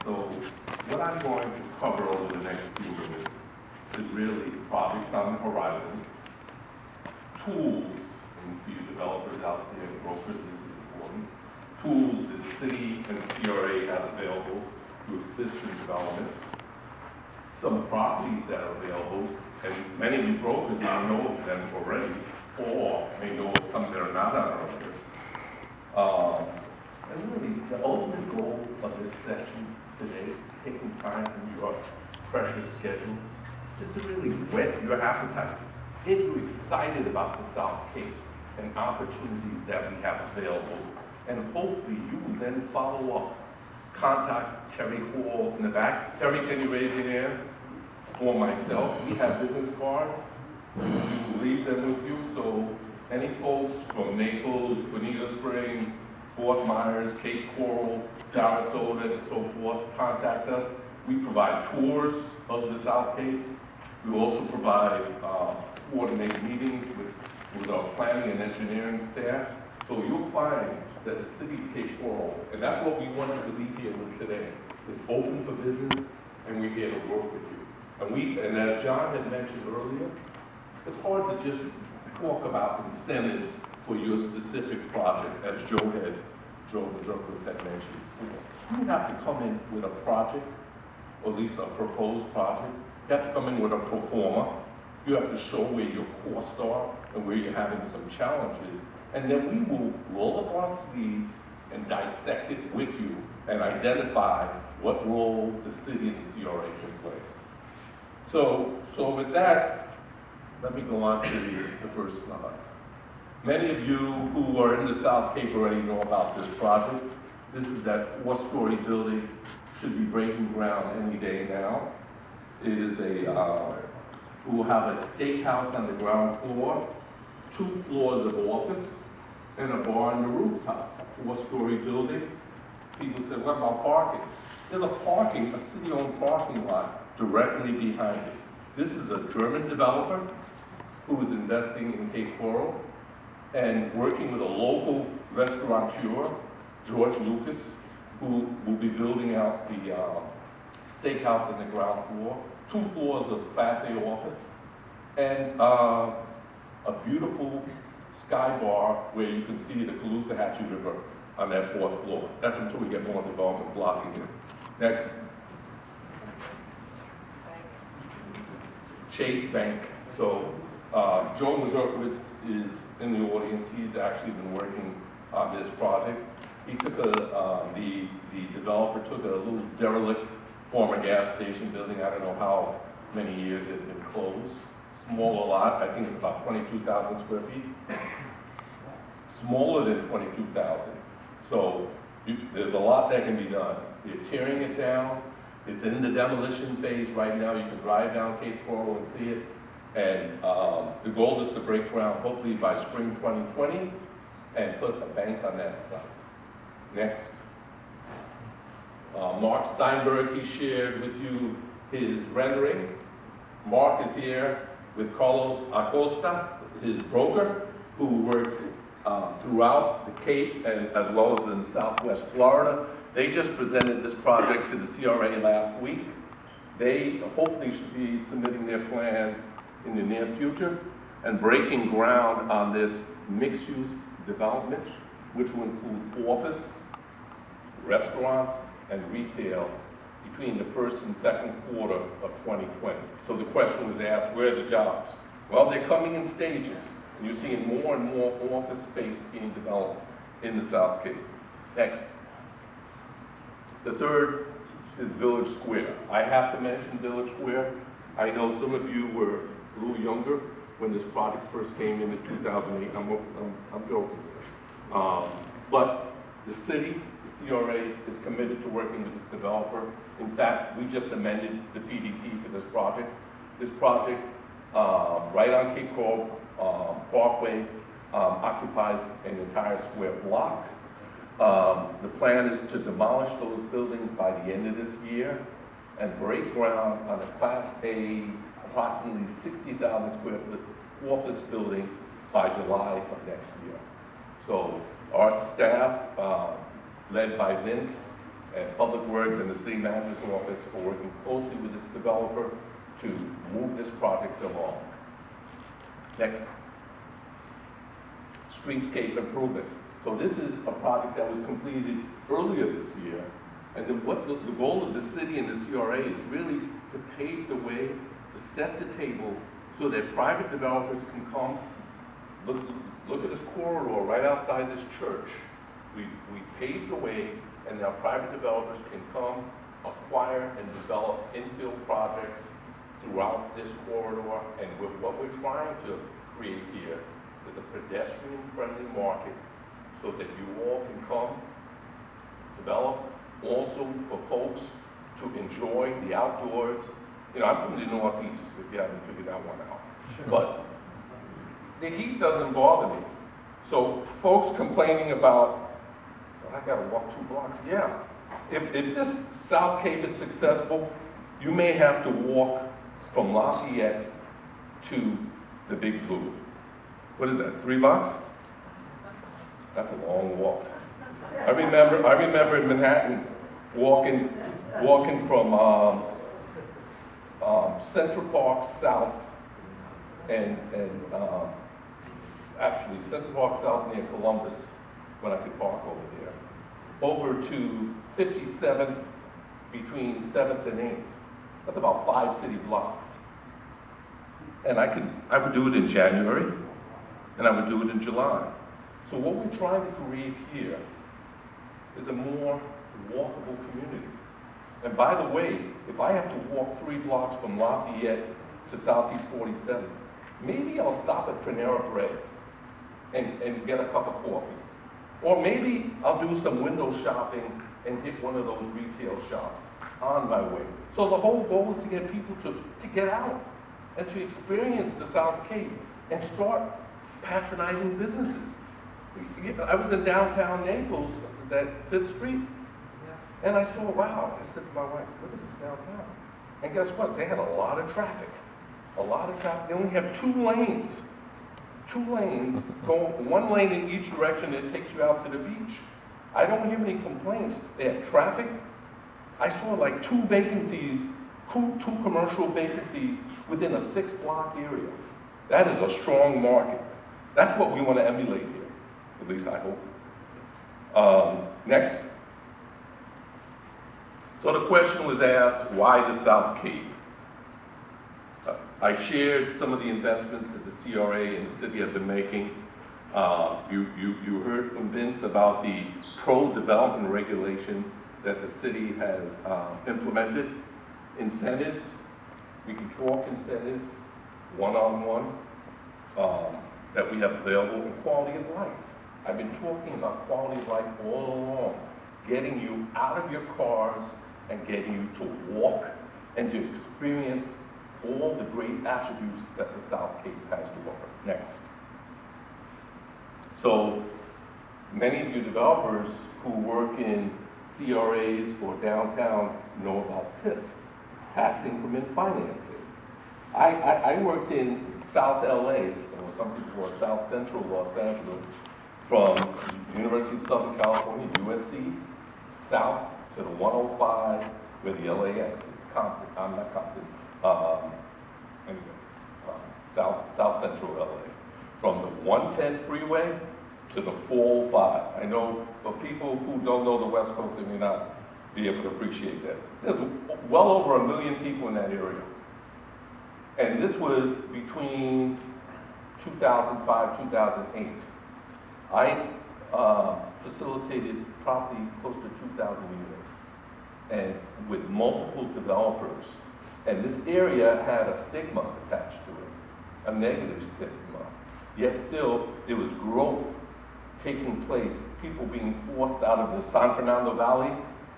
So what I'm going to cover over the next few minutes is really projects on the horizon, tools, and for you developers out there, brokers, this is important, tools that city and CRA have available to assist in development, some properties that are available, and many of you brokers now know of them already, or may know of some that are not on our list. And really, the ultimate goal of this session today, taking time from your precious schedules, is to really whet your appetite, get you excited about the South Cape and opportunities that we have available, and hopefully you will then follow up. Contact Terry Hall in the back. Terry, can you raise your hand? Or myself, we have business cards. We will leave them with you, so any folks from Naples, Bonita Springs, Fort Myers, Cape Coral, Sarasota, and so forth, contact us. We provide tours of the South Cape. We also provide coordinated meetings with our planning and engineering staff. So you'll find that the city of Cape Coral, and that's what we wanted to leave here with today, is open for business, and we're here to work with you. And as John had mentioned earlier, it's hard to just talk about incentives for your specific project, as Joe Mazurkas had mentioned. You have to come in with a project, or at least a proposed project. You have to come in with a pro forma. You have to show where your costs are and where you're having some challenges. And then we will roll up our sleeves and dissect it with you and identify what role the city and the CRA can play. So with that, let me go on to the first slide. Many of you who are in the South Cape already know about this project. This is that 4-story building, should be breaking ground any day now. It is we will have a steakhouse on the ground floor, 2 floors of office, and a bar on the rooftop, a 4-story building. People say, what about parking? There's a city-owned parking lot directly behind it. This is a German developer who is investing in Cape Coral and working with a local restaurateur, George Lucas, who will be building out the steakhouse on the ground floor, 2 floors of Class A office, and a beautiful sky bar where you can see the Caloosahatchee River on that 4th floor. That's until we get more development blocking it. Next. Chase Bank. So Joe Mazurkas is in the audience. He's actually been working on this project. He took the developer took a little derelict former gas station building. I don't know how many years it had been closed. Smaller lot, I think it's about 22,000 square feet. Smaller than 22,000. So there's a lot that can be done. You're tearing it down. It's in the demolition phase right now. You can drive down Cape Coral and see it. And the goal is to break ground hopefully by spring 2020 and put a bank on that site. Next. Mark Steinberg, he shared with you his rendering. Mark is here with Carlos Acosta, his broker, who works throughout the Cape and as well as in Southwest Florida. They just presented this project to the CRA last week. They hopefully should be submitting their plans in the near future and breaking ground on this mixed-use development, which will include office, restaurants, and retail between the 1st and 2nd quarter of 2020. So the question was asked, where are the jobs? Well, they're coming in stages, and you're seeing more and more office space being developed in the South Cape. Next. The third is Village Square. I have to mention Village Square. I know some of you were a little younger when this project first came in 2008. I'm joking. But the city, the CRA, is committed to working with this developer. In fact, we just amended the PDP for this project. This project, right on Cape Coral Parkway, occupies an entire square block. The plan is to demolish those buildings by the end of this year and break ground on a Class A, approximately 60,000 square foot office building by July of next year. So our staff, led by Vince And Public Works and the city manager's office are working closely with this developer to move this project along. Next. Streetscape improvements. So this is a project that was completed earlier this year. And then the goal of the city and the CRA is really to pave the way, to set the table so that private developers can come. Look at this corridor right outside this church. We paved the way, and now private developers can come, acquire and develop infill projects throughout this corridor. And what we're trying to create here is a pedestrian-friendly market so that you all can come, develop, also for folks to enjoy the outdoors. You know, I'm from the Northeast, if you haven't figured that one out. But the heat doesn't bother me. So folks complaining about, well, I gotta walk 2 blocks. Yeah, if this South Cape is successful, you may have to walk from Lafayette to the Big Blue. What is that, 3 blocks? That's a long walk. I remember in Manhattan walking from Central Park South and actually Central Park South near Columbus, when I could park over there, over to 57th between 7th and 8th. That's about 5 city blocks. And I would do it in January, and I would do it in July. So what we're trying to create here is a more walkable community. And by the way, if I have to walk 3 blocks from Lafayette to Southeast 47th, maybe I'll stop at Panera Bread and get a cup of coffee. Or maybe I'll do some window shopping and hit one of those retail shops on my way. So the whole goal is to get people to get out and to experience the South Cape and start patronizing businesses. I was in downtown Naples, was that 5th Street? And I saw, wow, I said to my wife, look at this downtown. And guess what? They had a lot of traffic. A lot of traffic. They only have 2 lanes. 2 lanes, go 1 lane in each direction, it takes you out to the beach. I don't hear any complaints. They have traffic. I saw like 2 vacancies, 2 commercial vacancies within a 6-block area. That is a strong market. That's what we want to emulate here, at least I hope. Next. So the question was asked, why the South Cape? I shared some of the investments that the CRA and the city have been making. You heard from Vince about the pro-development regulations that the city has implemented. Incentives, we can talk incentives, one-on-one, that we have available, and quality of life. I've been talking about quality of life all along, getting you out of your cars and getting you to walk and to experience all the great attributes that the South Cape has to offer. Next. So many of you developers who work in CRAs or downtowns know about TIF, tax increment financing. I worked in South LA, or some people call South Central Los Angeles, from University of Southern California, USC, south to the 105, where the LAX is, Compton, I'm not Compton, South Central LA. From the 110 freeway to the 405. I know for people who don't know the West Coast, they may not be able to appreciate that. There's well over 1 million people in that area. And this was between 2005, 2008. I facilitated probably close to 2,000 units, and with multiple developers. And this area had a stigma attached to it, a negative stigma. Yet still, there was growth taking place, people being forced out of the San Fernando Valley,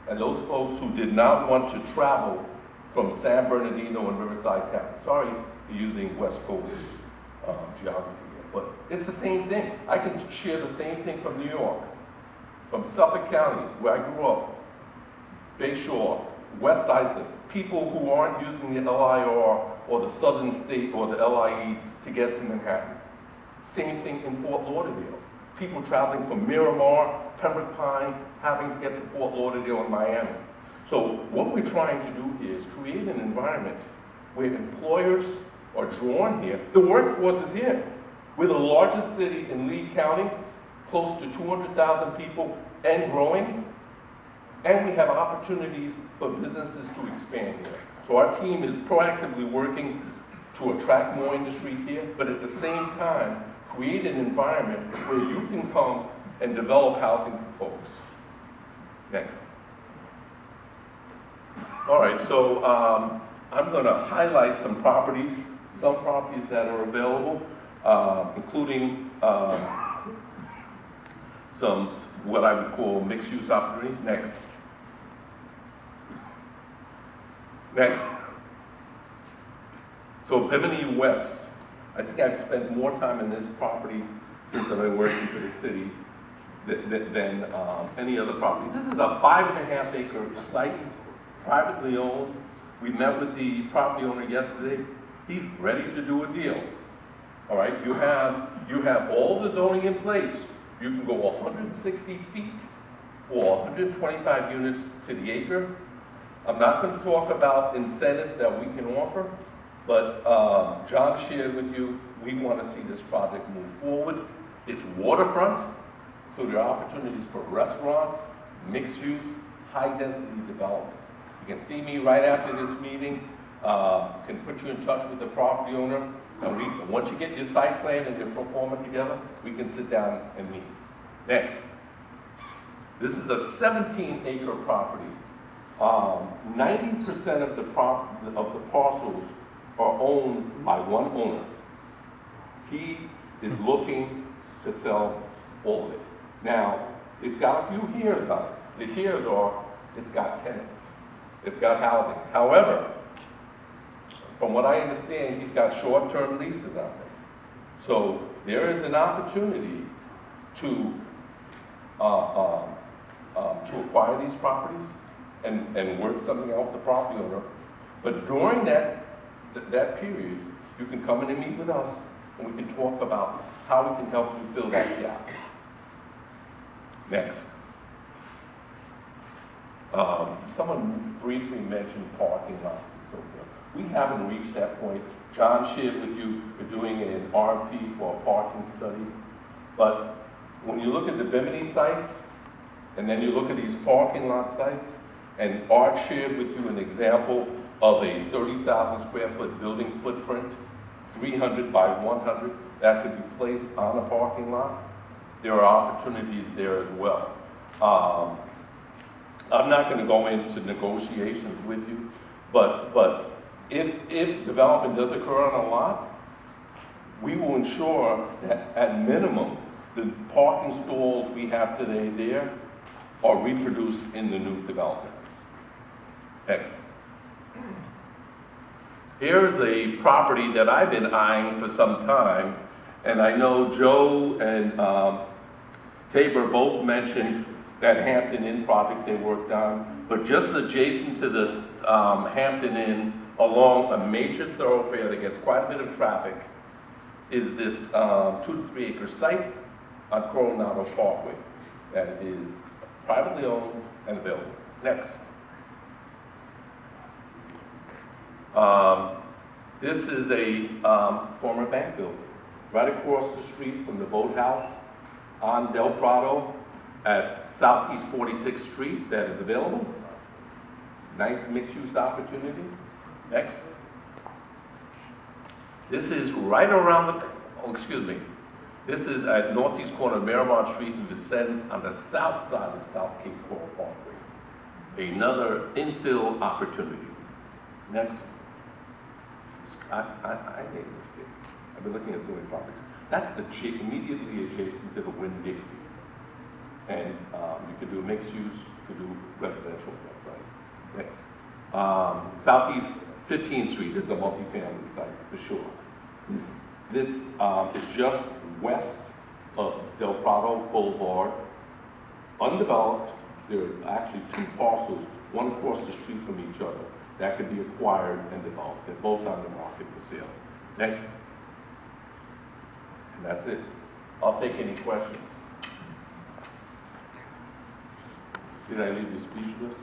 and those folks who did not want to travel from San Bernardino and Riverside County. Sorry for using West Coast geography here, but it's the same thing. I can share the same thing from New York, from Suffolk County, where I grew up, Bay Shore, West Islip, people who aren't using the LIR or the Southern State or the LIE to get to Manhattan. Same thing in Fort Lauderdale. People traveling from Miramar Pembroke Pines, having to get to Fort Lauderdale and Miami. So what we're trying to do here is create an environment where employers are drawn here. The workforce is here. We're the largest city in Lee County, close to 200,000 people and growing. And we have opportunities for businesses to expand here. So our team is proactively working to attract more industry here, but at the same time, create an environment where you can come and develop housing for folks. Next. All right, so I'm going to highlight some properties that are available, including some what I would call mixed-use opportunities. Next. Next. So Bimini West. I think I've spent more time in this property since I've been working for the city than any other property. This is a 5.5 acre site, privately owned. We met with the property owner yesterday. He's ready to do a deal. All right, you have all the zoning in place. You can go 160 feet or 125 units to the acre. I'm not going to talk about incentives that we can offer, but John shared with you, we want to see this project move forward. It's waterfront, so there are opportunities for restaurants, mixed use, high density development. You can see me right after this meeting, can put you in touch with the property owner, and once you get your site plan and your pro forma together, we can sit down and meet. Next. This is a 17-acre property. 90% of the parcels are owned by one owner. He is looking to sell all of it. Now, it's got a few heres on it. The heres are, it's got tenants. It's got housing. However, from what I understand, he's got short-term leases on them. So there is an opportunity to acquire these properties and work something out with the property owner. But during that period, you can come in and meet with us, and we can talk about how we can help you fill that gap. Next. Someone briefly mentioned parking lots and so forth. We haven't reached that point. John shared with you, we're doing an RFP for a parking study. But when you look at the Bimini sites, and then you look at these parking lot sites, and Art shared with you an example of a 30,000 square foot building footprint, 300 by 100, that could be placed on a parking lot. There are opportunities there as well. I'm not going to go into negotiations with you, but if development does occur on a lot, we will ensure that at minimum, the parking stalls we have today there are reproduced in the new development. Next. Here's a property that I've been eyeing for some time, and I know Joe and Tabor both mentioned that Hampton Inn project they worked on, but just adjacent to the Hampton Inn, along a major thoroughfare that gets quite a bit of traffic, is this 2 to 3 acre site on Coronado Parkway that is privately owned and available. Next. This is a former bank building right across the street from the boathouse on Del Prado at Southeast 46th Street that is available. Nice mixed-use opportunity. Next. This is right around this is at northeast corner of Miramar Street in Vincennes on the south side of South Cape Coral Parkway. Another infill opportunity. Next. I made a mistake. I've been looking at so many properties. That's immediately adjacent to the Winn-Dixie. And you could do mixed use, you could do residential on that site. Next. Southeast 15th Street, this is a multifamily site for sure. This is just west of Del Prado Boulevard, undeveloped. There are actually 2 parcels, one across the street from each other, that could be acquired and developed. They're both on the market for sale. Next. And that's it. I'll take any questions. Did I leave you speechless?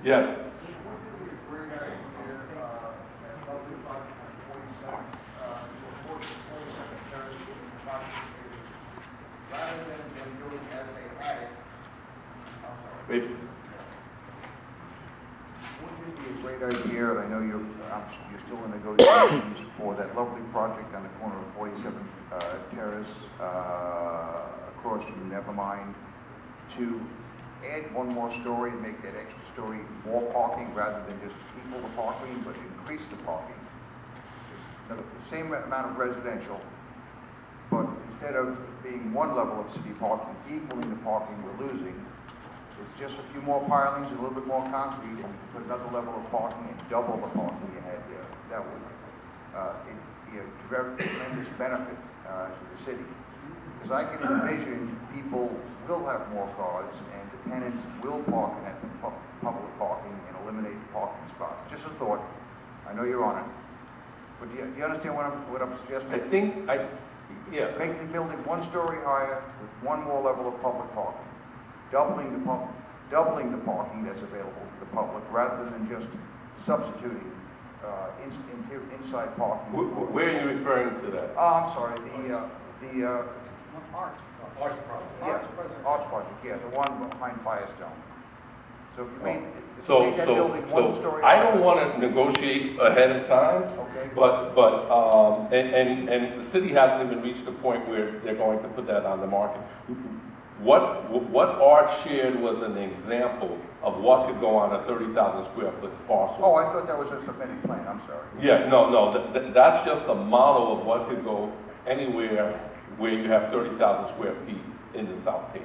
Yes. Rather than doing as they had it, Wait. wouldn't it be a great idea, and I know you're still in negotiations for that lovely project on the corner of 47 Terrace, across from Nevermind, to add one more story and make that extra story more parking rather than just equal the parking, but increase the parking. Now, the same amount of residential, but instead of being one level of city parking, equaling the parking we're losing, it's just a few more pilings, a little bit more concrete, and you can put another level of parking and double the parking you had there. That would be a very tremendous benefit to the city. Because I can envision people will have more cars and the tenants will park at the public parking and eliminate the parking spots. Just a thought. I know you're on it. But do you understand what I'm suggesting? Yeah. Make the building one story higher with one more level of public parking. Doubling the parking that's available to the public rather than just substituting inside parking. Where are you referring to that? Oh, I'm sorry, the Arts project. yeah, Arts project, yeah, the one behind Firestone. So if you made, So that building one story I higher. don't want to negotiate ahead of time, Okay. and the city hasn't even reached the point where they're going to put that on the market. What Art shared was an example of what could go on a 30,000 square foot parcel. Oh, I thought that was a submitted plan, I'm sorry. Yeah, no, that's just a model of what could go anywhere where you have 30,000 square feet in the South Cape.